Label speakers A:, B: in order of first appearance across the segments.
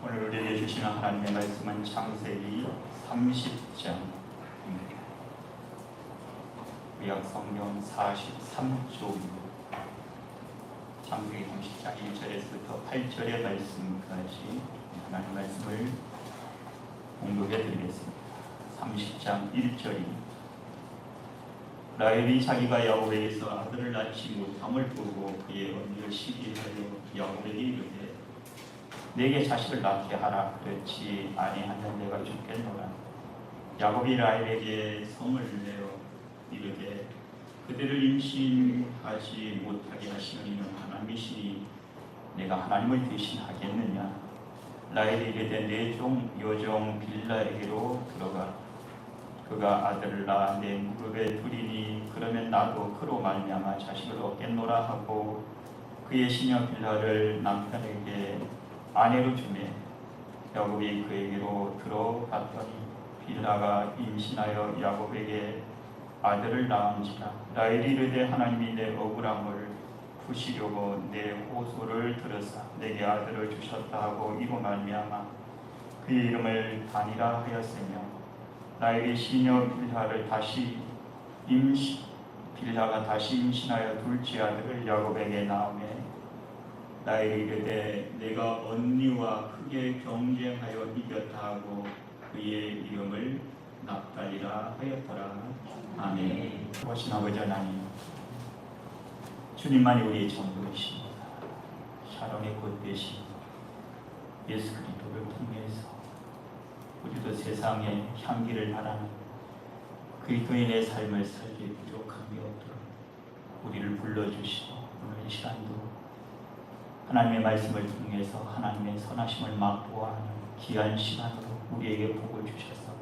A: 오늘 우리에게 주시는 하나님의 말씀은 창세기 30장입니다. 구약성경 43쪽입니다. 창세기 30장 1절에서부터 8절의 말씀까지 하나님의 말씀을 공독해 드리겠습니다. 30장 1절입니다. 라헬이 자기가 야곱에게서 아들을 낳지 못함을 보고 그의 언니를 시기하여 야곱에게 이르되 내게 자식을 낳게 하라. 그렇지 아니하면 내가 죽겠노라. 야곱이 라헬에게 성을 내어 이르되 그대를 임신하지 못하게 하시는 이는 하나님이시니 내가 하나님을 대신하겠느냐. 라헬이 이르되 내 종 여종 빌라에게로 들어가 그가 아들을 낳아 내 무릎에 두리니 그러면 나도 그로 말미암아 자식을 얻겠노라 하고 그의 시녀 빌라를 남편에게 아내로 주매 야곱이 그에게로 들어갔더니 빌라가 임신하여 야곱에게 아들을 낳은지라. 라헬이 이르되 하나님이 내 억울함을 푸시려고 내 호소를 들으사 내게 아들을 주셨다 하고 이로 말미암아 그의 이름을 단이라 하였으며 라헬이 시녀 빌라가 다시 임신하여 둘째 아들을 야곱에게 낳으며 라헬이 이르되 내가 언니와 크게 경쟁하여 이겼다 하고 그의 이름을 납달리라 하였더라. 아멘. 오신 아버지 하나님, 주님만이 우리의 전부이십니다. 샤론의 꽃 되신 예수 그리스도를 통해서 우리도 세상에 향기를 바라는 그리스도인의 삶을 살기 부족함이 없도록 우리를 불러주시고 오늘 이 시간도 하나님의 말씀을 통해서 하나님의 선하심을 맛보아하는 귀한 시간으로 우리에게 복을 주셔서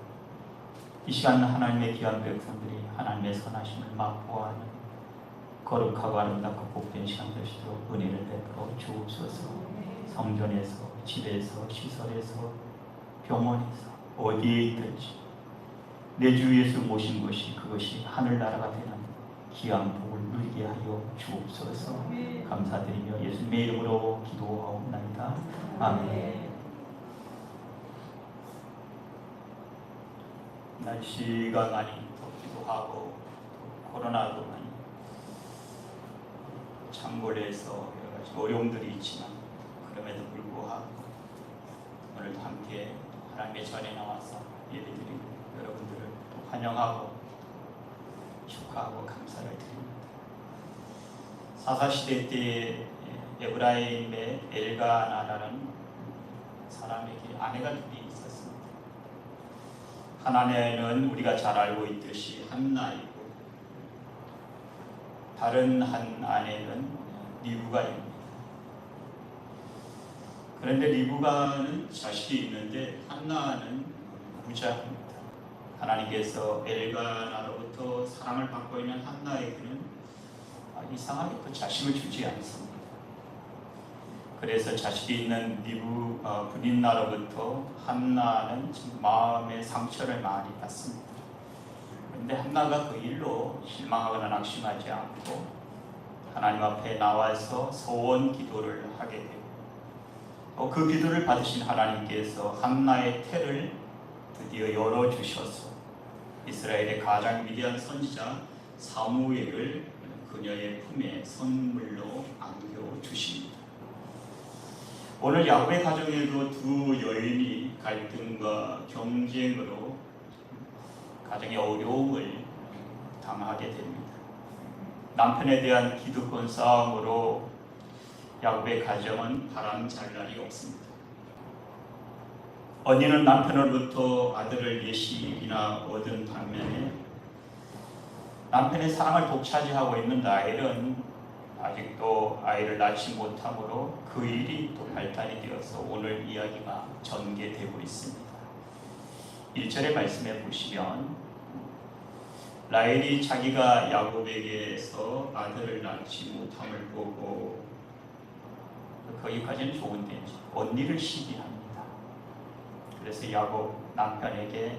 A: 이 시간 하나님의 귀한 백성들이 하나님의 선하심을 맛보아하는 거룩하고 아름답고 복된 시간 되시도록 은혜를 베풀어 주옵소서. 성전에서, 집에서, 시설에서, 병원에서 어디에 있든지 내 주 예수 모신 것이 그것이 하늘나라가 되는 귀한 복을 누리게 하여 주옵소서. 감사드리며 예수님의 이름으로 기도하옵나이다. 아멘. 날씨가 많이 덥기도 하고 코로나도 많이 창궐해서 여러 가지 어려움들이 있지만 그럼에도 불구하고 오늘도 함께 하나님의 전에 나와서 예배드리고 여러분들을 환영하고 축하하고 감사를 드립니다. 사사시대 때 에브라임의 엘가나라는 사람에게 아내가 둘이 있었습니다. 한 아내는 우리가 잘 알고 있듯이 한나이고 다른 한 아내는 리브가입니다. 그런데 리브가는 자식이 있는데 한나는 무자입니다. 하나님께서 엘가나로부터 사랑을 받고 있는 한나에게는 이상하게 그 자식을 주지 않습니다. 그래서 자식이 있는 브닌나로부터 한나는 마음의 상처를 많이 받습니다. 그런데 한나가 그 일로 실망하거나 낙심하지 않고 하나님 앞에 나와서 소원 기도를 하게 되고 그 기도를 받으신 하나님께서 한나의 태를 드디어 열어주셔서 이스라엘의 가장 위대한 선지자 사무엘을 그녀의 품에 선물로 안겨주십니다. 오늘 야곱의 가정에도 두 여인이 갈등과 경쟁으로 가정의 어려움을 당하게 됩니다. 남편에 대한 기득권 싸움으로 야곱의 가정은 바람잘 날이 없습니다. 언니는 남편으로부터 아들을 예시이나 얻은 반면에 남편의 사랑을 독차지하고 있는 라헬은 아직도 아이를 낳지 못함으로 그 일이 또 발단이 되어서 오늘 이야기가 전개되고 있습니다. 1절의 말씀에 보시면 라헬이 자기가 야곱에게서 아들을 낳지 못함을 보고 거기까지는 좋은데 언니를 시기합니다. 그래서 야곱 남편에게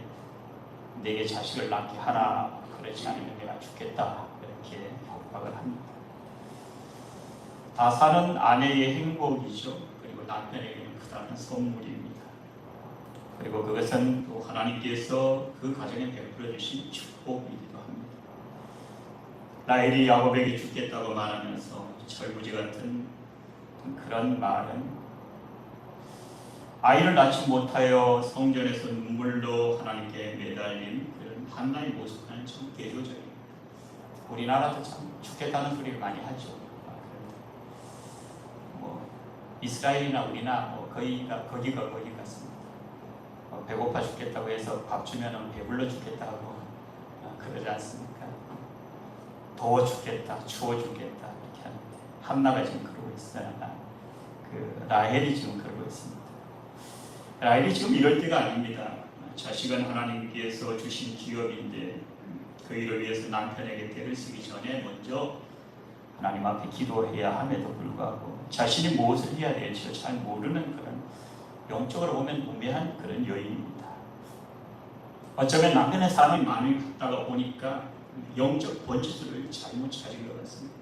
A: 내게 자식을 낳게 하라. 그렇지 않으면 내가 죽겠다. 이렇게 협박을 합니다. 다 사는 아내의 행복이죠. 그리고 남편에게는 크다는 선물입니다. 그리고 그것은 또 하나님께서 그 가정에 베풀어 주신 축복이기도 합니다. 라헬이 야곱에게 죽겠다고 말하면서 철부지 같은 그런 말은 아이를 낳지 못하여 성전에서 눈물로 하나님께 매달린 그런 한나의 모습과는 좀 대조적입니다. 우리나라도 참 죽겠다는 소리를 많이 하죠. 이스라엘이나 우리나 거기가 거기 같습니다. 배고파 죽겠다고 해서 밥 주면은 배불러 죽겠다고 그러지 않습니까? 더워 죽겠다, 추워 죽겠다 이렇게 하는데 한나가 지금 그러고 있어요. 그 라헬이 지금 그러고 있습니다. 라헬이 지금 이럴 때가 아닙니다. 자식은 하나님께서 주신 기업인데 그 일을 위해서 남편에게 대를 쓰기 전에 먼저 하나님 앞에 기도해야 함에도 불구하고 자신이 무엇을 해야 될지 잘 모르는 그런 영적으로 보면 우매한 그런 여인입니다. 어쩌면 남편의 삶이 많이 갔다가 보니까 영적 번지수를 잘못 찾은 것 같습니다.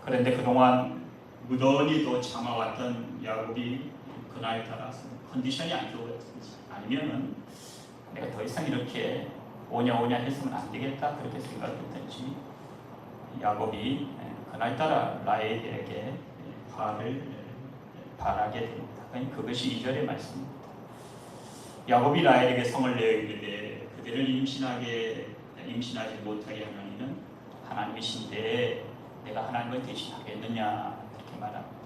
A: 그런데 그동안 무던히도 참아왔던 야곱이 그날따라서 컨디션이 안 좋았든지 아니면은 내가 더 이상 이렇게 오냐 했으면 안 되겠다 그렇게 생각했든지 야곱이 그날따라 라헬에게 화를 발하게 됩니다. 그것이 2절의 말씀입니다. 야곱이 라헬에게 성을 내어 이르되 그대를 임신하지 못하게 하는 이는 하나님이신데 내가 하나님을 대신하겠느냐 그렇게 말합니다.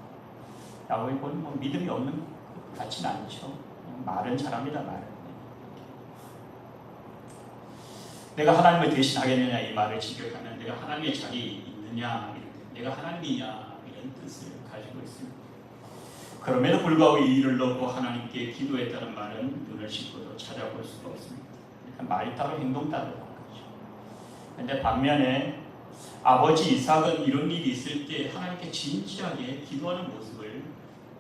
A: 야곱이 보면 믿음이 없는 것 같지는 않죠. 말은 잘합니다. 말은. 내가 하나님을 대신하겠느냐 이 말을 직역하면 내가 하나님의 자리에 있느냐 내가 하나님이냐 이런 뜻을 가지고 있습니다. 그럼에도 불구하고 이 일을 놓고 하나님께 기도했다는 말은 눈을 씻고도 찾아볼 수가 없습니다. 그러니까 말 따로 행동 따로 그런데 반면에 아버지 이삭은 이런 일이 있을 때 하나님께 진지하게 기도하는 모습을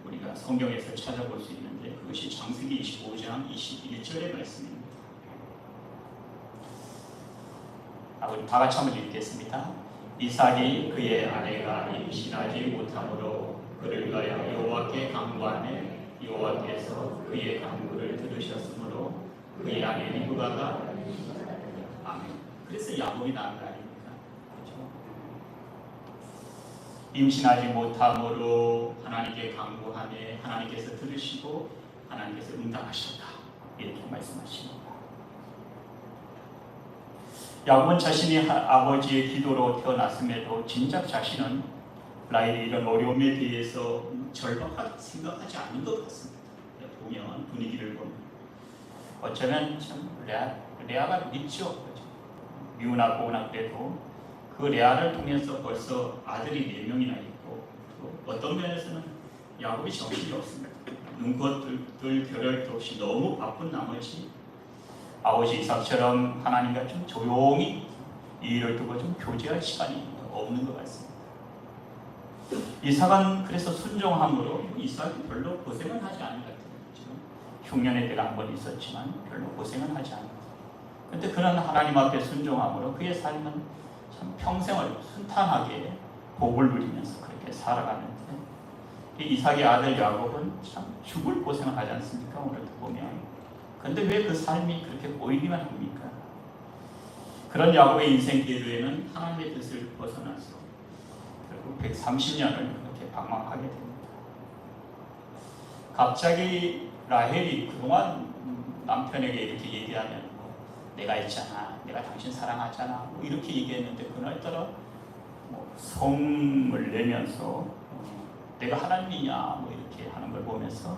A: 우리가 성경에서 찾아볼 수 있는데 그것이 창세기 25장 21절의 말씀입니다. 우리 다 같이 한번 읽겠습니다. 이삭이 그의 아내가 임신하지 못함으로 그를 위하여 여호와께 간구하매 여호와께서 그의 간구를 들으셨으므로 그의 아내 리브가가 아멘. 그래서 야곱이 낳은 거 아닙니까? 그렇죠? 임신하지 못함으로 하나님께 간구하매 하나님께서 들으시고 하나님께서 응답하셨다 이렇게 말씀하십니다. 야곱은 자신이 아버지의 기도로 태어났음에도 진작 자신은 라헬의 이런 어려움에 대해서 절박하게 생각하지 않는 것 같습니다. 보면 분위기를 보면 어쩌면 참 레아가 믿죠. 미우나 고우나 그래도 그 레아를 통해서 벌써 아들이 4명이나 있고 또 어떤 면에서는 야곱이 정신이 없습니다. 눈꽃들 겨를도 없이 너무 바쁜 나머지 아버지 이삭처럼 하나님과 좀 조용히 이 일을 두고 좀 교제할 시간이 없는 것 같습니다. 이삭은 그래서 순종함으로 이삭이 별로 고생은 하지 않은 것 같아요. 흉년의 때가 한 번 있었지만 별로 고생은 하지 않아요. 그런데 그는 하나님 앞에 순종함으로 그의 삶은 참 평생을 순탄하게 복을 누리면서 그렇게 살아가는데 이 이삭의 아들 야곱은 참 죽을 고생을 하지 않습니까? 오늘도 보면. 그런데 왜 그 삶이 그렇게 보이기만 합니까? 그런 야곱의 인생 궤도에는 하나님의 뜻을 벗어나서 결국 130년을 그렇게 방황하게 됩니다. 갑자기 라헬이 그동안 남편에게 이렇게 얘기하면 내가 있잖아, 내가 당신 사랑하잖아 이렇게 얘기했는데 그날따라 성을 내면서 내가 하나님이냐 이렇게 하는 걸 보면서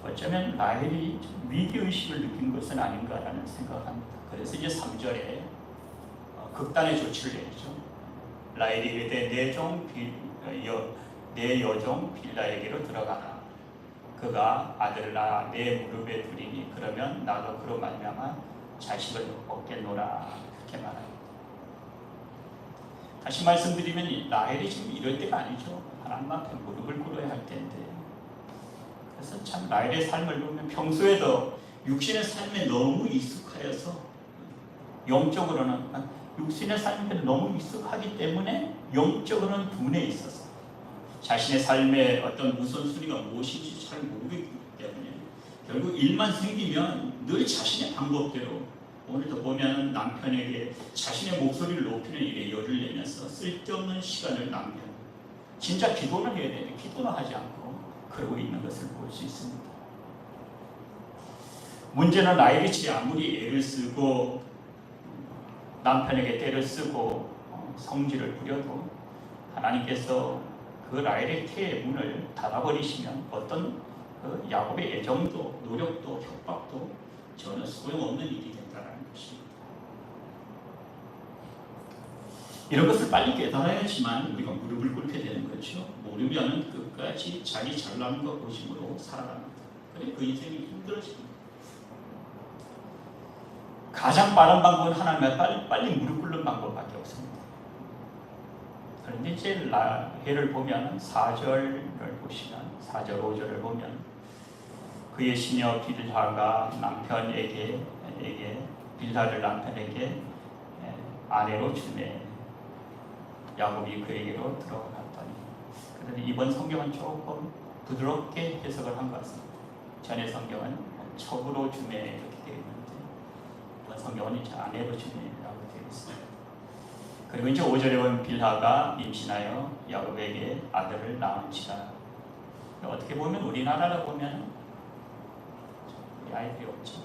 A: 어쩌면 라헬이 위기의식을 느낀 것은 아닌가라는 생각을 합니다. 그래서 이제 3절에 극단의 조치를 내리죠. 라헬이 이르되 내 여종 빌라에게로 들어가라. 그가 아들을 낳아 내 무릎에 두리니 그러면 나도 그로 말미암아 자식을 얻겠노라 그렇게 말합니다. 다시 말씀드리면 라헬이 지금 이럴 때가 아니죠. 하나님 앞에 무릎을 꿇어야 할 때인데 그래서 참 라헬의 삶을 보면 평소에도 육신의 삶에 너무 익숙하여서 영적으로는 육신의 삶에 너무 익숙하기 때문에 영적으로는 둔해 있어서 자신의 삶의 어떤 우선순위가 무엇인지 잘 모르기 때문에 결국 일만 생기면 늘 자신의 방법대로, 오늘도 보면 남편에게 자신의 목소리를 높이는 일에 열을 내면서 쓸데없는 시간을 낭비하고, 진짜 기도는 해야 되는데 기도는 하지 않고 그러고 있는 것을 볼 수 있습니다. 문제는 라헬이 아무리 애를 쓰고 남편에게 때를 쓰고 성질을 부려도 하나님께서 그 라헬의 태의 문을 닫아버리시면 어떤 야곱의 애정도 노력도 협박도 전혀 소용없는 일이 된다는 것입니다. 이런 것을 빨리 깨달아야지만 우리가 무릎을 꿇게 되는 거죠. 모르면 끝까지 자기 잘나는 것 고심으로 살아갑니다. 그래 그 인생이 힘들어집니다. 가장 빠른 방법은 하나님 앞에 빨리 무릎 꿇는 방법밖에 없습니다. 그런데 이제 라헬을 보면 4절을 보시면 4절 5절을 보면 그의 시녀 빌하가 남편에게 빌하를 남편에게 아내로 주매 야곱이 그에게로 들어갔더니. 그런데 이번 성경은 조금 부드럽게 해석을 한 것 같습니다. 전의 성경은 첩으로 주매 이렇게 되어 있는데 이번 성경은 이제 아내로 주매라고 되어 있습니다. 그리고 이제 5절에 보면 빌하가 임신하여 야곱에게 아들을 낳은지라. 어떻게 보면 우리나라로 보면 우리 아이들이 없죠.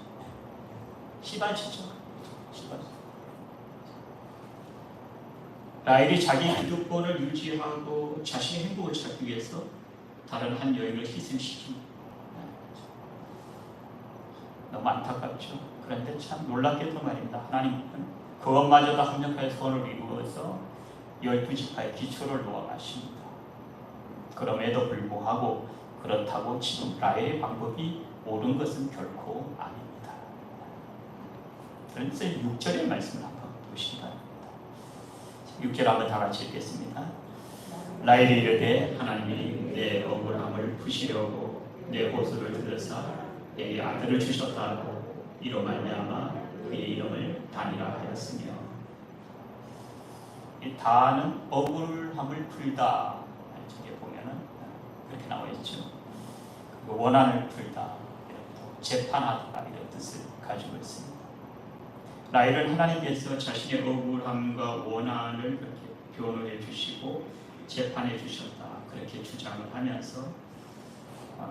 A: 시발치죠. 라헬이 자기 기득권을 유지하고 자신의 행복을 찾기 위해서 다른 한 여인을 희생시킵니다. 너무 안타깝죠. 그런데 참 놀랍게도 말입니다. 하나님은 그것마저도 합력하여 선을 이루어서 12지파의 기초를 놓아 가십니다. 그럼에도 불구하고 그렇다고 지금 라헬의 방법이 옳은 것은 결코 아닙니다. 그래서 6절의 말씀을 한번 보시기 바랍니다. 6절 한번 다 같이 읽겠습니다. 라헬이 이르되 하나님이 내 억울함을 푸시려고 내 호소를 들으사 내게 아들을 주셨다고 이로 말미암아 그의 이름을 단이라 하였으며. 이 단은 억울함을 풀다, 저기 보면은 그렇게 나와 있죠. 원한을 풀다, 재판하다 이런 뜻을 가지고 있습니다. 라헬은 하나님께서 자신의 억울함과 원한을 그렇게 변호해 주시고 재판해 주셨다 그렇게 주장을 하면서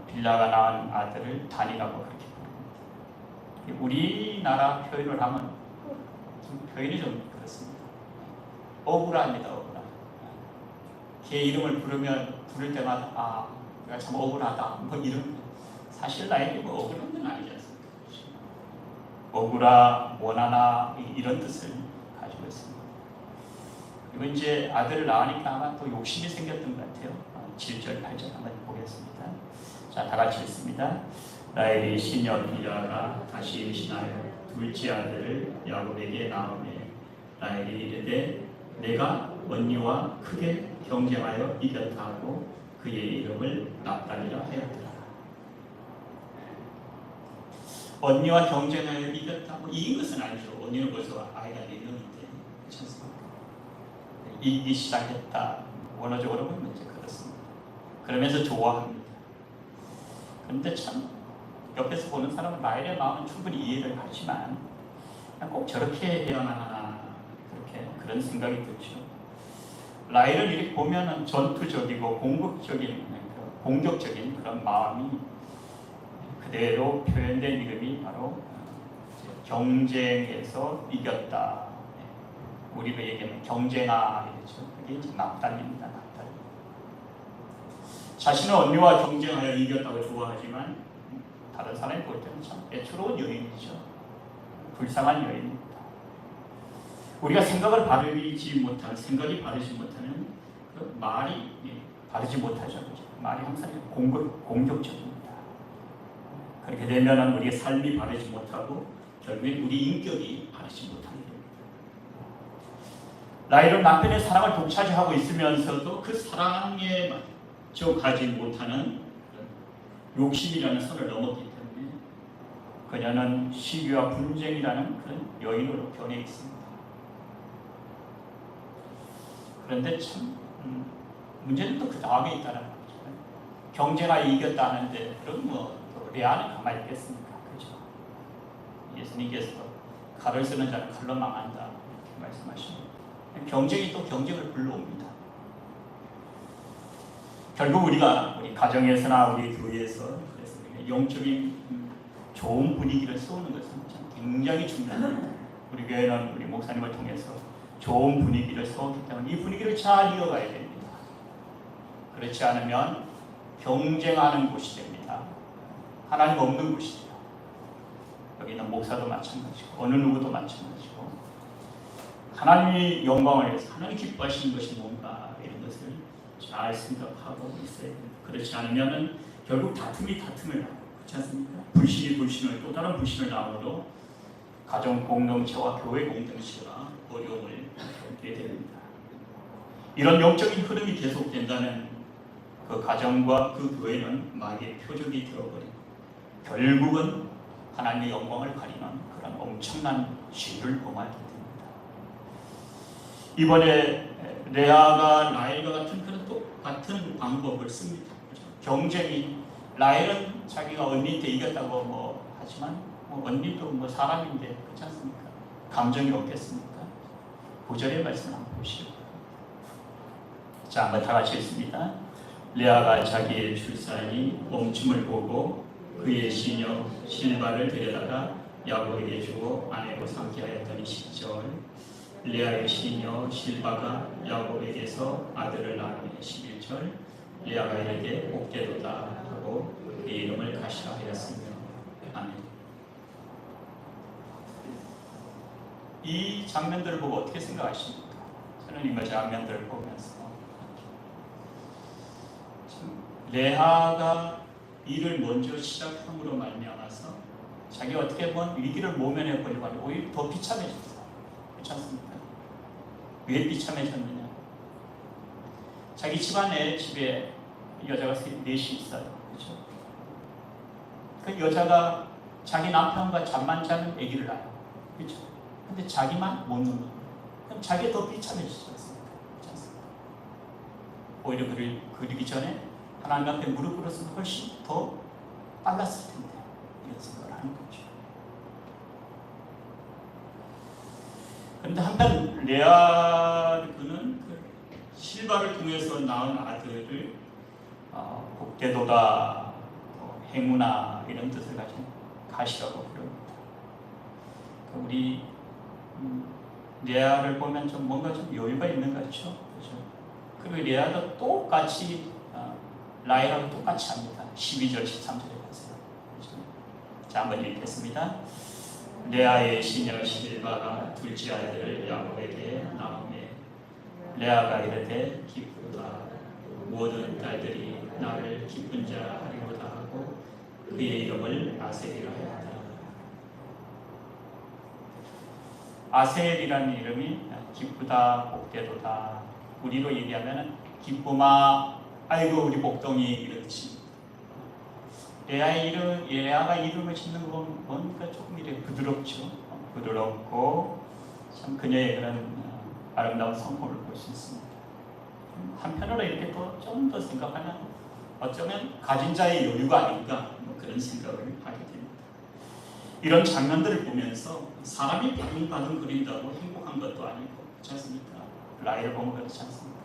A: 빌라가 낳은 아들을 단이라고 그렇게 부릅니다. 우리나라 표현을 하면 표현이 좀 그렇습니다. 억울합니다. 억울함. 걔 이름을 부를 때마다 내가 참 억울하다 뭐 이런. 사실 라헬이 뭐 억울한 건 아니지 않습니까? 억울하, 원하나 이런 뜻을 가지고 있습니다. 그리고 이제 아들을 낳으니까 아마 또 욕심이 생겼던 것 같아요. 7절, 8절 한번 보겠습니다. 자, 다 같이 읽습니다. 라헬이 시녀 빌하가 다시 임신하여 둘째 아들을 야곱에게 낳으매 라헬이 이르되 내가 언니와 크게 경쟁하여 이겼다 하고 그의 이름을 납달리라 하였더라. 언니와 경쟁하여 이겼다고 이긴 것은 아니죠. 언니는 벌써 아이가 4명인데 괜찮습니까? 이기기 시작했다. 원어적으로 보면 이제 그렇습니다. 그러면서 좋아합니다. 그런데 참 옆에서 보는 사람은 라헬의 마음은 충분히 이해를 하지만 꼭 저렇게 해야만 하나 그런 생각이 들죠. 라헬을 이렇게 보면은 전투적이고 공격적인 그런 마음이 그대로 표현된 이름이 바로 경쟁에서 이겼다. 우리가 얘기하면 경쟁아 이렇죠. 그게 이제 납달리입니다. 납달리. 자신은 언니와 경쟁하여 이겼다고 좋아하지만 다른 사람이 볼 때는 참 애처로운 여인이죠. 불쌍한 여인입니다. 우리가 생각이 바르지 못하는 그 말이 바르지 못하죠. 말이 항상 공격적입니다. 그렇게 되면 우리의 삶이 바르지 못하고 결국엔 우리 인격이 바르지 못하게 됩니다. 라헬은 남편의 사랑을 독차지하고 있으면서도 그 사랑에 맞춰 가지 못하는 욕심이라는 선을 넘었기 때문에 그녀는 시기와 분쟁이라는 그런 여인으로 변해 있습니다. 그런데 참 문제는 또 그 다음에 있다는 거죠. 경제가 이겼다는데 그럼 또 레아는 가만히 있겠습니까? 그죠? 예수님께서 칼을 쓰는 자는 칼로 망한다 이렇게 말씀하십니다. 경쟁이 또 경쟁을 불러옵니다. 결국 우리 가정에서나 우리 교회에서 영적인 좋은 분위기를 쏘는 것은 굉장히 중요합니다. 우리 교회는 우리 목사님을 통해서 좋은 분위기를 쏘기 때문에 이 분위기를 잘 이어가야 됩니다. 그렇지 않으면 경쟁하는 곳이 됩니다. 하나님 없는 곳이죠. 여기는 목사도 마찬가지고 어느 누구도 마찬가지고 하나님의 영광을 위해서 하나님 기뻐하시는 것이 뭔가 이런 것을 잘 생각하고 있어야 됩니다. 그렇지 않으면 결국 다툼이 다툼을 낳고 그렇지 않습니까? 불신이 불신을 또 다른 불신을 낳으므로 가정 공동체와 교회 공동체가 어려움을 겪게 됩니다. 이런 영적인 흐름이 계속된다는 그 가정과 그 교회는 마귀의 표적이 되어버리고 결국은 하나님의 영광을 가리는 그런 엄청난 죄를 범하게 됩니다. 이번에 레아가 라헬과 같은 그런 똑같은 방법을 씁니다. 경쟁이 라헬은 자기가 언니한테 이겼다고 하지만 언니도 사람인데 그렇지 않습니까? 감정이 없겠습니까? 9절의 말씀을 한번 보시죠. 자, 한번 다 같이 읽습니다. 레아가 자기의 출산이 멈춤을 보고 그의 시녀 실바를 데려다가 야곱에게 주고 아내로 삼게 하였더니 10절 레아의 시녀 실바가 야곱에게서 아들을 낳으니 11절 레아가 이르되 복되도다 하고 그의 이름을 가시라 하였으며 아멘. 이 장면들을 보고 어떻게 생각하십니까? 저는 이 장면들을 보면서 레아가 일을 먼저 시작함으로 말미암아서 자기가 어떻게 보면 위기를 모면해 보려고 하니 오히려 더 비참해졌어요. 그렇지 않습니까? 왜 비참해졌느냐? 자기 집에 여자가 넷이 있어요. 그렇죠? 그 여자가 자기 남편과 잠만 자면 아기를 낳아요. 그렇죠? 근데 자기만 못 낳는 거예요. 그럼 자기가 더 비참해지지 않습니까? 그렇지 않습니까? 오히려 그러기 전에 하나님 앞에 무릎 꿇었으면 훨씬 더 빨랐을 텐데 이런 생각을 하는 거죠. 그런데 한편 레아는 실바를 통해서 낳은 아들을 복되도다, 행운아 이런 뜻을 가진 가시라고 부릅니다. 우리 레아를 보면 좀 뭔가 좀 여유가 있는 것 같죠. 그렇죠? 그리고 레아도 똑같이 라헬하고 똑같이 합니다. 12절 13절에 가세요. 그렇죠? 자, 한번 읽겠습니다. 레아의 시녀 실바가 둘째 아들을 야곱에게 낳으매 레아가 이르되 기쁘다 모든 딸들이 나를 기쁜 자 하리로다 하고 그의 이름을 아셀이라 하였다. 아셀이라는 이름이 기쁘다 복되도다, 우리로 얘기하면 기쁨아 아이고 우리 복덩이 이렇지. 레아가 이름을 짓는 건 뭔가 조금 이렇게 부드럽죠. 부드럽고 참 그녀의 그런 아름다운 성품을 볼 수 있습니다. 한편으로 이렇게 또 좀 더 생각하면 어쩌면 가진 자의 여유가 아닌가 그런 생각을 하게 됩니다. 이런 장면들을 보면서 사람이 바둥바둥거린다고 행복한 것도 아니고 그렇지 않습니까? 라헬을 보면 그렇지 않습니까?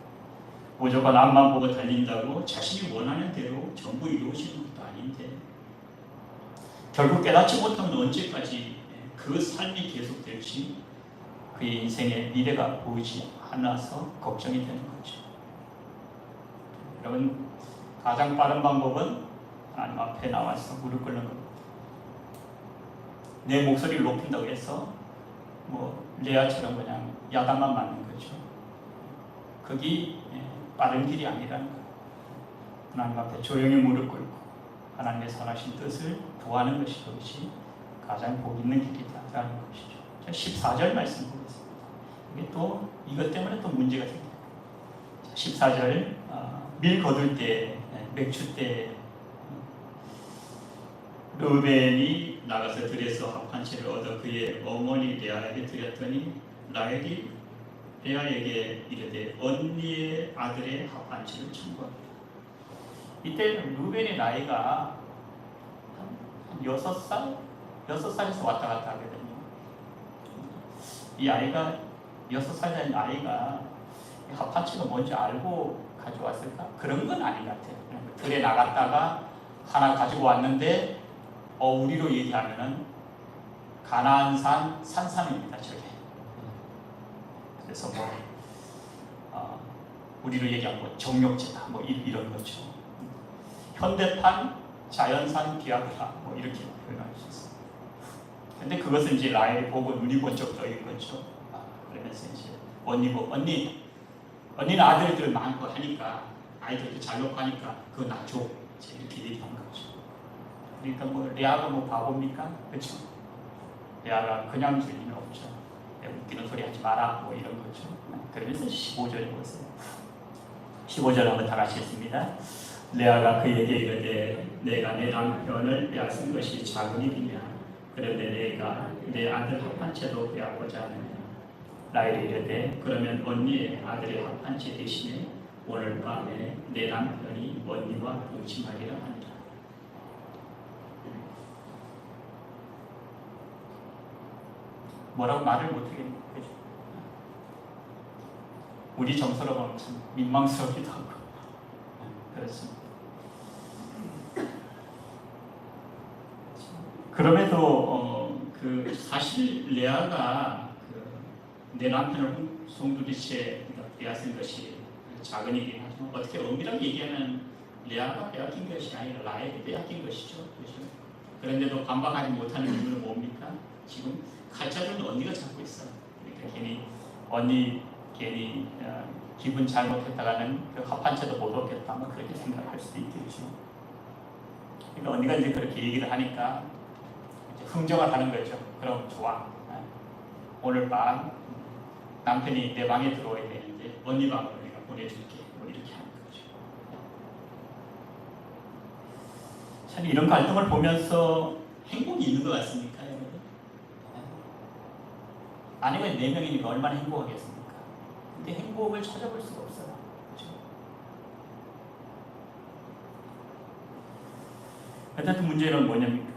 A: 무조건 앞만 보고 달린다고 자신이 원하는 대로 전부 이루어지는 것도 아닌데 결국 깨닫지 못하면 언제까지 그 삶이 계속될지 그의 인생의 미래가 보이지 않아서 걱정이 되는 거죠. 여러분, 가장 빠른 방법은 하나님 앞에 나와서 무릎 꿇는 겁니다. 내 목소리를 높인다고 해서 레아처럼 그냥 야단만 맞는 거죠. 그게 빠른 길이 아니라는 거예요. 하나님 앞에 조용히 무릎 꿇고 하나님의 선하신 뜻을 구하는 것이 그것이 가장 복 있는 길이다라는 것이죠. 14절 말씀 보겠습니다. 이게 또 이것 때문에 또 문제가 생깁니다. 14절 밀 거둘 때 맥주 때 르우벤이 나가서 들에서 합한 채를 얻어 그의 어머니 레아에게 드렸더니 라헬이 레아에게 이르되 언니의 아들의 합한치를 청구합니다. 이때 루벤의 나이가 한 6살? 6살에서 왔다 갔다 하거든요. 이 아이가 6살 된 아이가 합한치가 뭔지 알고 가져왔을까? 그런 건 아닌 것 같아요. 들에 나갔다가 하나 가지고 왔는데 우리로 얘기하면은 가나안산 산삼입니다. 저게. 그래서 우리로 얘기하면 정력제다 이런 거죠. 현대판 자연산 비아그라 이렇게 표현할 수 있어요. 근데 그것은 이제 라헬이 보고 눈이 번쩍 떠있는 거죠. 그러면서 이제 언니는 아들들 많고 하니까 아이들도 잘 놓고 하니까 그거 나 줘. 이렇게 얘기한 거죠. 그러니까 레아가 바보입니까? 그렇죠. 레아가 그냥 줄 리는 없죠. 웃기는 소리 하지 마라 이런 거죠. 그러면서 15절에 보세요. 15절 한번 다 같이 읽습니다. 레아가 그에게 이르되 내가 내 남편을 빼앗은 것이 작은 일이냐? 그런데 내가 내 아들 합한채도 빼앗고자 하느냐? 라헬이 이르되 그러면 언니의 아들의 합한채 대신에 오늘 밤에 내 남편이 언니와 동침하리라 하니라. 뭐라고 말을 못하겠네. 그죠? 우리 정서로 보면 참 민망스럽기도 하고 그렇습니다. 그럼에도 사실 레아가 내 남편을 송두리째 빼앗은 것이 작은 일이긴 하지만 어떻게 엄밀하게 얘기하면 레아가 빼앗긴 것이 아니라 라헬이 빼앗긴 것이죠. 그렇죠? 그런데도 반박하지 못하는 이유는 뭡니까? 지금 칼자루는 언니가 잡고 있어. 그러니까 언니 괜히 기분 잘못했다가는 그 합한채도 못 얻겠다 그렇게 생각할 수도 있겠죠. 그러니까 언니가 이제 그렇게 얘기를 하니까 이제 흥정을 하는 거죠. 그럼 좋아. 오늘 밤 남편이 내 방에 들어와야 되는데 언니 방으로 내가 보내줄게. 이렇게 하는 거죠. 참 이런 갈등을 보면서 행복이 있는 것 같습니까, 여러분? 아내가 4명이니까 얼마나 행복하겠습니까? 근데 행복을 찾아볼 수가 없어요. 그렇죠? 어쨌든 문제는 뭐냐면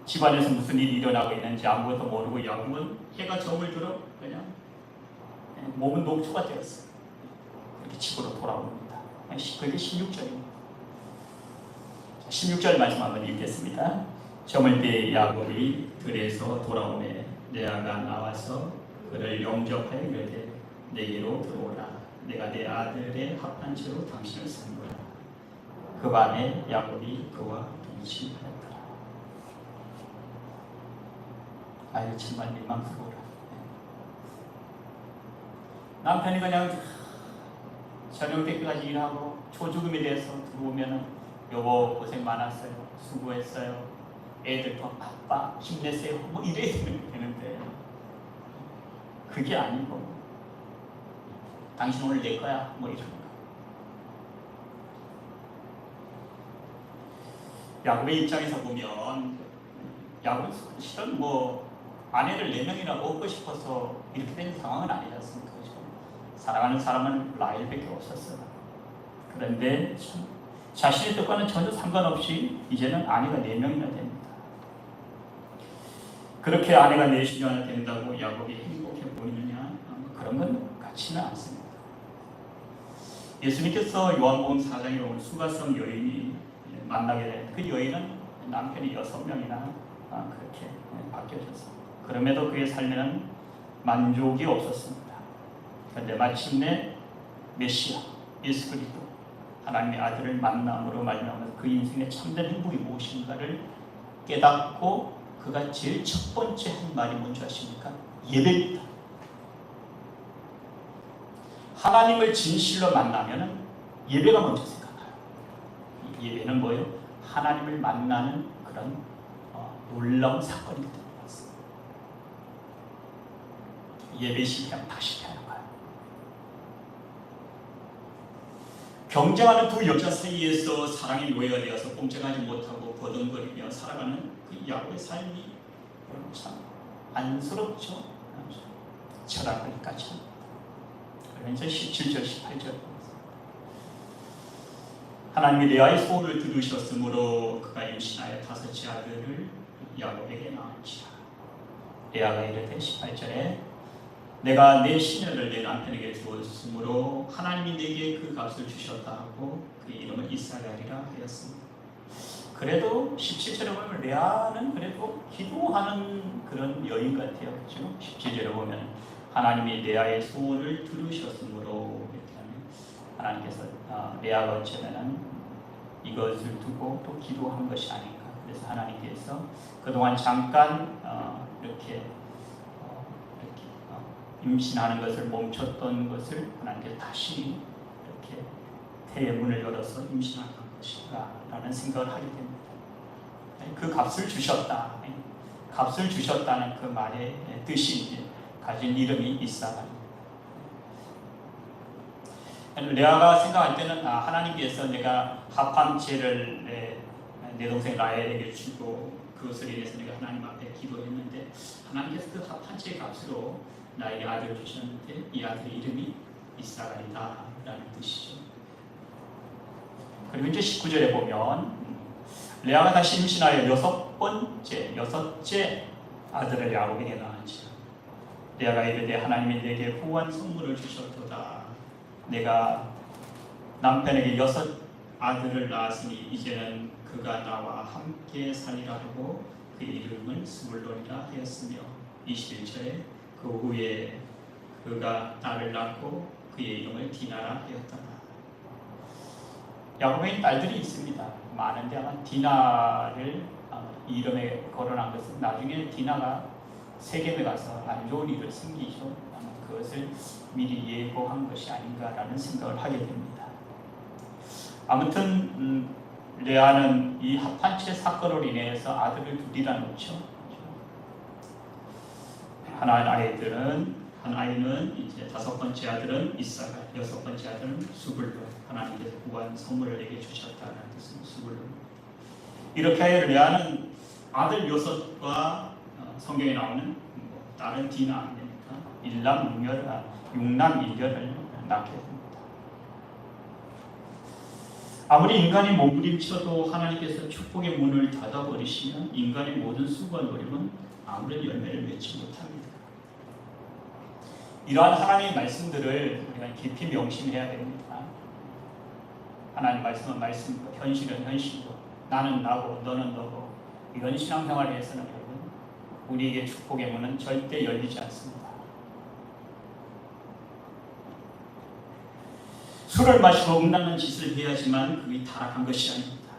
A: 집안에서 무슨 일이 일어나고 있는지 아무것도 모르고 야곱은 해가 저물 들어 그냥 몸은 녹초가 되었어요. 그렇게 집으로 돌아옵니다. 그게 16절입니다. 16절 말씀 한번 읽겠습니다. 저물 때 야곱이 들에서 돌아오매 레아가 나와서 그를 영접하여 이르되 내게로 들어오라. 내가 내 아들의 합한 채로 당신을 산거라. 그 밤에 야곱이 그와 동침하였더라. 아유 정말 민망스러워라. 남편이 그냥 저녁 때까지 일하고 초죽음에 대해서 들어오면은 여보 고생 많았어요. 수고했어요. 애들 더 아빠 힘내세요. 이래야 되는데 그게 아니고 당신 오늘 내 거야. 이런 거. 야곱의 입장에서 보면 야곱은 실은 아내를 4명이나 얻고 싶어서 이렇게 된 상황은 아니지 않습니까? 사랑하는 사람은 라헬밖에 없었어요. 그런데 자신의 뜻과는 전혀 상관없이 이제는 아내가 4명이나 됩니다. 그렇게 아내가 4명이나 된다고 야곱이 행복해 보이느냐? 그런 건 같지는 않습니다. 예수님께서 요한복음 4장에 보면 수가성 여인이 만나게 된 그 여인은 남편이 6명이나 그렇게 바뀌어졌습니다. 그럼에도 그의 삶에는 만족이 없었습니다. 그런데 마침내 메시아 예수 그리스도 하나님의 아들을 만남으로 말미암아 그 인생의 참된 행복이 무엇인가를 깨닫고 그가 제일 첫 번째 한 말이 뭔지 아십니까? 예배입니다. 하나님을 진실로 만나면 예배가 먼저 생각나요. 예배는 뭐예요? 하나님을 만나는 그런 놀라운 사건이기 때문에 그렇습니다. 예배 시간 다시 하는 거예요. 경쟁하는 두 여자 사이에서 사랑의 노예가 되어서 꼼짝하지 못하고 버둥거리며 살아가는 그 야곱의 삶이 참 안쓰럽죠. 철학하니까 참 그러면서 17절 18절 하나님이 레아의 소원을 들으셨으므로 그가 임신하여 다섯째 아들을 야곱에게 낳은지라. 레아가 이르되 18절에 내가 내 시녀를 내 남편에게 주었으므로 하나님이 내게 그 값을 주셨다 하고 그 이름을 이스라엘이라 하였습니다. 그래도 17절에 보면 레아는 그래도 기도하는 그런 여인 같아요. 그렇죠? 17절에 보면 하나님이 레아의 소원을 들으셨으므로 하나님께서 레아가 어쩌면은 이것을 두고 또 기도한 것이 아닌가. 그래서 하나님께서 그동안 잠깐 이렇게 임신하는 것을 멈췄던 것을 하나님께서 다시 이렇게 태의 문을 열어서 임신하는 것인가라는 생각을 하게 됩니다. 그 값을 주셨다. 값을 주셨다는 그 말의 뜻이 가진 이름이 이사가. 레아가 생각할 때는 하나님께서 내가 합한 죄를 내 동생 라헬에게 주고 그것을 인해서 내가 하나님 앞에 기도했는데 하나님께서 그 합한 죄 값으로 나에게 아들을 주셨는데 이 아들의 이름이 이스라엘이다 라는 뜻이죠. 그리고 이제 19절에 보면 레아가 다시 임신하여 여섯째 아들을 야곱에게 낳은지라. 레아가 이르되 하나님이 내게 후한 선물을 주셨도다. 내가 남편에게 6 아들을 낳았으니 이제는 그가 나와 함께 살리라 하고 그 이름을 스불론이라 하였으며 21절에 그 후에 그가 딸을 낳고 그의 이름을 디나라 하였더라. 야곱에게 딸들이 있습니다. 많은데 아마 디나를 이름에 거론한 것은 나중에 디나가 세겜에 가서 안 좋은 일을 생기죠. 그것을 미리 예고한 것이 아닌가라는 생각을 하게 됩니다. 아무튼 레아는 이 합한채 사건으로 인해서 아들을 둘이나 놓죠. 한 아이는 이제 5번째 아들은 이사갈, 6번째 아들은 수불론. 하나님께서 구한 선물을 내게 주셨다는 뜻은 수불론. 이렇게 하여 레아는 아들 6과 성경에 나오는 딸은 디나, 일남 6남 1녀를 낳게 됩니다. 아무리 인간이 몸부림쳐도 하나님께서 축복의 문을 닫아버리시면 인간의 모든 수고와 노력은 아무런 열매를 맺지 못합니다. 이러한 하나님의 말씀들을 우리가 깊이 명심해야 됩니다. 하나님 말씀은 말씀이고 현실은 현실이고 나는 나고 너는 너고 이런 신앙생활을 위해서는 여러분 우리에게 축복의 문은 절대 열리지 않습니다. 술을 마시고 음란한 짓을 해야지만 그게 타락한 것이 아닙니다.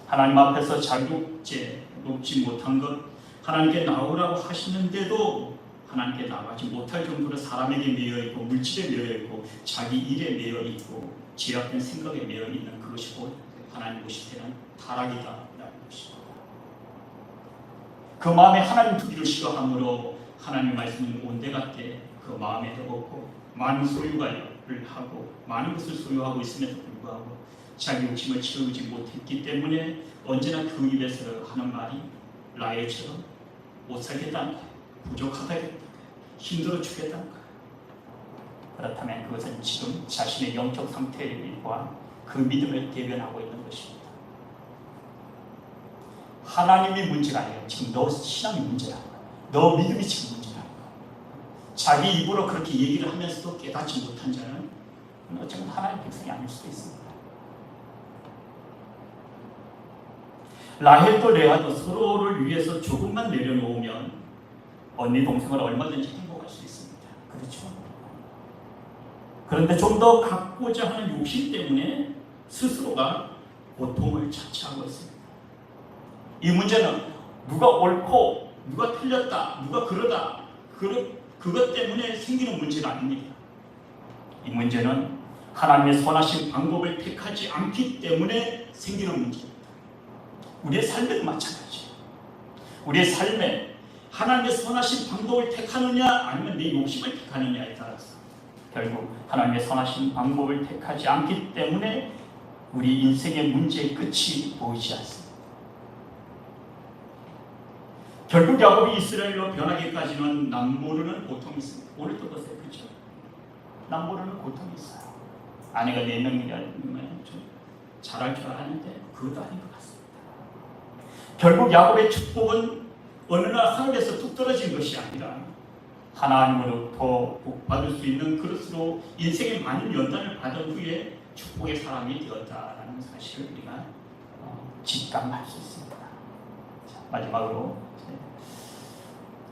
A: 하나님 앞에서 자격죄 높지 못한 것 하나님께 나오라고 하시는데도 하나님께 나가지 못할 정도로 사람에게 매여있고 물질에 매여있고 자기 일에 매여있고 죄악된 생각에 매여있는 그것이 곧 하나님 보실 때는 타락이다라는 것입니다. 그 마음에 하나님 두기를 싫어함으로 하나님의 말씀은 온데간데 그 마음에 더없고 많은 소유가를 하고 많은 것을 소유하고 있음에도 불구하고 자기 욕심을 채우지 못했기 때문에 언제나 그 입에서 하는 말이 라헬처럼 못 살겠다는 거예요. 부족하다는 거예요. 힘들어 죽겠다는 거예요. 그렇다면 그것은 지금 자신의 영적 상태를 보아 그 믿음을 대변하고 있는 것입니다. 하나님이 문제가 아니에요. 지금 너 신앙이 문제라는 거예요. 너 믿음이 지금 문제라는 거예요. 자기 입으로 그렇게 얘기를 하면서도 깨닫지 못한 자는 어쩌면 하나님의 백성이 아닐 수도 있습니다. 라헬도 레아도 서로를 위해서 조금만 내려놓으면 언니 동생은 얼마든지 행복할 수 있습니다. 그렇죠? 그런데 좀 더 갖고자 하는 욕심 때문에 스스로가 고통을 자초하고 있습니다. 이 문제는 누가 옳고 누가 틀렸다, 누가 그러다 그것 때문에 생기는 문제가 아닙니다. 이 문제는 하나님의 선하신 방법을 택하지 않기 때문에 생기는 문제입니다. 우리의 삶에도 마찬가지예요. 우리의 삶에 하나님의 선하신 방법을 택하느냐 아니면 내 욕심을 택하느냐에 따라서 결국 하나님의 선하신 방법을 택하지 않기 때문에 우리 인생의 문제의 끝이 보이지 않습니다. 결국 야곱이 이스라엘로 변하기까지는 남모르는 고통이 있습니다. 오늘도 보세요. 그렇죠? 난 모르는 고통이 있어요. 아내가 4명이면 좀 잘할 줄 알았는데 그것도 아닌 것 같습니다. 결국 야곱의 축복은 어느 날 하늘에서 뚝 떨어진 것이 아니라 하나님으로부터 받을 수 있는 그릇으로 인생의 많은 연단을 받은 후에 축복의 사람이 되었다라는 사실을 우리가 직감할 수 있습니다. 자, 마지막으로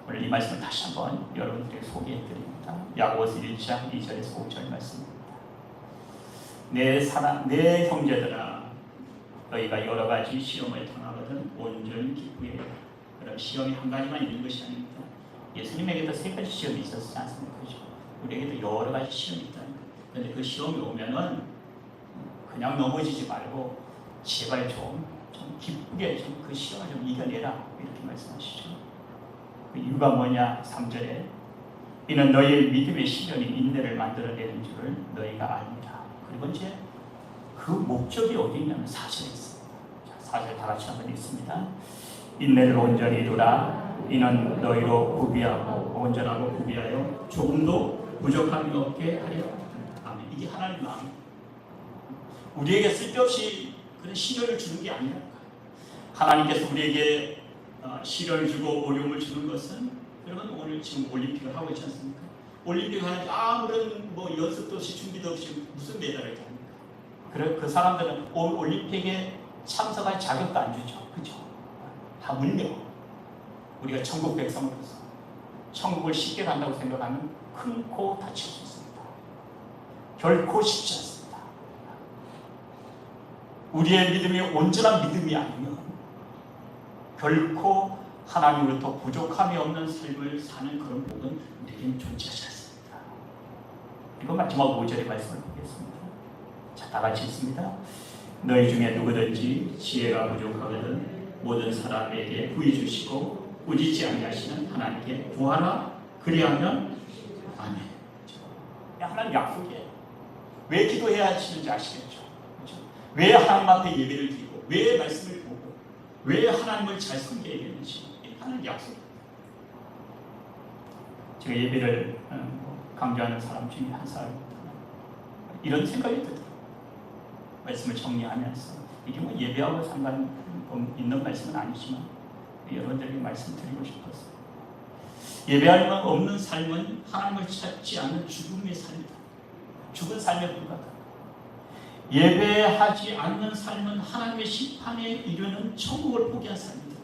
A: 오늘 이 말씀을 다시 한번 여러분들에게 소개해드립니다. 야고보서 1장 2절에서 5절 말씀입니다. 내 형제들아, 너희가 여러 가지 시험을 당하거든 온전히 기쁘게. 그럼 시험이 한 가지만 있는 것이 아닙니다. 예수님에게도 3가지 시험이 있었지 않습니까? 그렇죠? 우리에게도 여러 가지 시험이 있다는 거예요. 그런데 그 시험이 오면은 그냥 넘어지지 말고 제발 좀 기쁘게 좀 그 시험을 좀 이겨내라, 이렇게 말씀하시죠. 그 이유가 뭐냐? 3절에 이는 너희의 믿음의 시련이 인내를 만들어내는 줄을 너희가 아니라. 그리고 이제 그 목적이 어디 있냐면 4절에 있습니다. 자, 4절 다 같이 한번 읽습니다. 인내를 온전히 이루라. 이는 너희로 구비하고 온전하고 구비하여 조금도 부족함이 없게 하려. 아멘. 이게 하나님의 마음입니다. 우리에게 쓸데없이 그런 시련을 주는 게 아니라 하나님께서 우리에게 시련을 주고 어려움을 주는 것은, 여러분 오늘 지금 올림픽을 하고 있지 않습니까? 올림픽을 하는데 아무런 연습도 없이 준비도 없이 무슨 메달을 탑니까? 그래 그 사람들은 올림픽에 참석할 자격도 안 주죠. 그렇죠? 다 물려. 우리가 천국 백성으로서 천국을 쉽게 간다고 생각하면 큰 코 다칠 수 있습니다. 결코 쉽지 않습니다. 우리의 믿음이 온전한 믿음이 아니면 결코 하나님으로부터 부족함이 없는 삶을 사는 그런 복은 우리에게는 존재하지 않습니다. 그리고 마지막 5절의 말씀을 보겠습니다. 자, 다 같이 읽습니다. 너희 중에 누구든지 지혜가 부족하거든 모든 사람에게 부이 주시고 꾸짖지 아니하시는 하나님께 구하라. 그리하면 아멘. 하나님 약속이에요. 왜 기도해야 하시는지 아시겠죠? 그렇죠? 왜 하나님 앞에 예배를 드리고 왜 말씀을 보고 왜 하나님을 잘 섬겨야 되는지 하나님 약속이에요. 제가 예배를 강조하는 사람 중에 한 사람입니다. 이런 생각이 들더라고요. 말씀을 정리하면서 이게 예배하고 상관 있는 말씀은 아니지만 여러분들에게 말씀드리고 싶었어요. 예배할 것 없는 삶은 하나님을 찾지 않는 죽음의 삶이다. 죽은 삶에 불과하다. 예배하지 않는 삶은 하나님의 심판에 이르는 천국을 포기한 삶이다.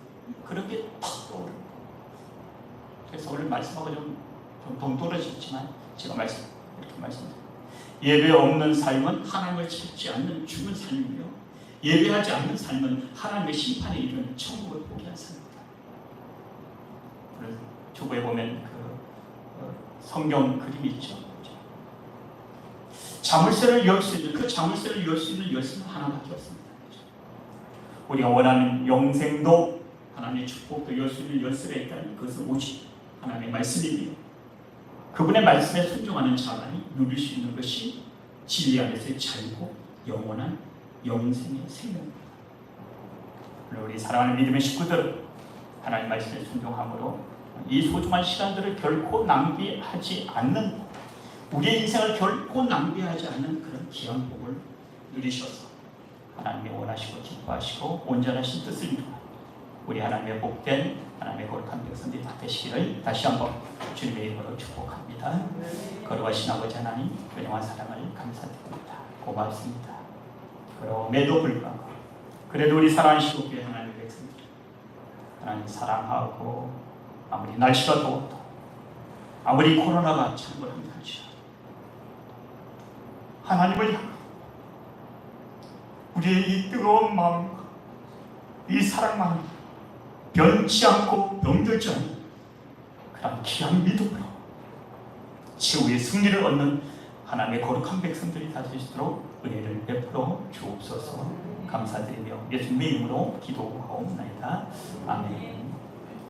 A: 그런 게 탁 떠오릅니다. 그래서 오늘 말씀하고 좀 동떨어지지만 제가 이렇게 말씀드립니다. 예배 없는 삶은 하나님을 찾지 않는 죽은 삶이며 예배하지 않는 삶은 하나님의 심판에 이르는 천국을 포기한 삶입니다. 초보에 보면 성경 그림이 있죠. 자물쇠를 열 수 있는, 그 자물쇠를 열 수 있는 열쇠는 하나밖에 없습니다. 우리가 원하는 영생도 하나님의 축복도 열 수 있는 열쇠가 있다는 그것은 오직 하나님의 말씀이며 그분의 말씀에 순종하는 자만이 누릴 수 있는 것이 진리 안에서의 자유고 영원한 영생의 생명입니다. 우리 사랑하는 믿음의 식구들, 하나님 말씀에 순종함으로 이 소중한 시간들을 결코 낭비하지 않는, 우리의 인생을 결코 낭비하지 않는 그런 귀한 복을 누리셔서 하나님이 원하시고 기뻐하시고 온전하신 뜻을 이루는 우리 하나님의 복된 하나님의 거룩한 백성들이 다 되시기를 다시 한번 주님의 이름으로 축복합니다. 거룩하신 아버지 하나님, 은혜와 사랑을 감사드립니다. 고맙습니다. 그럼에도 불구하고 그래도 우리 사랑하는 교회 하나님의 백성들 하나님 사랑하고 아무리 날씨가 더워도 아무리 코로나가 창궐한다 할지라도 하나님을 향한 우리의 이 뜨거운 마음과 이 사랑만을 변치 않고 병들지 않는 그런 귀한 믿음으로 최후의 승리를 얻는 하나님의 거룩한 백성들이 다 되시도록 은혜를 베풀어 주옵소서. 감사드리며 예수님의 이름으로 기도하옵나이다. 아멘.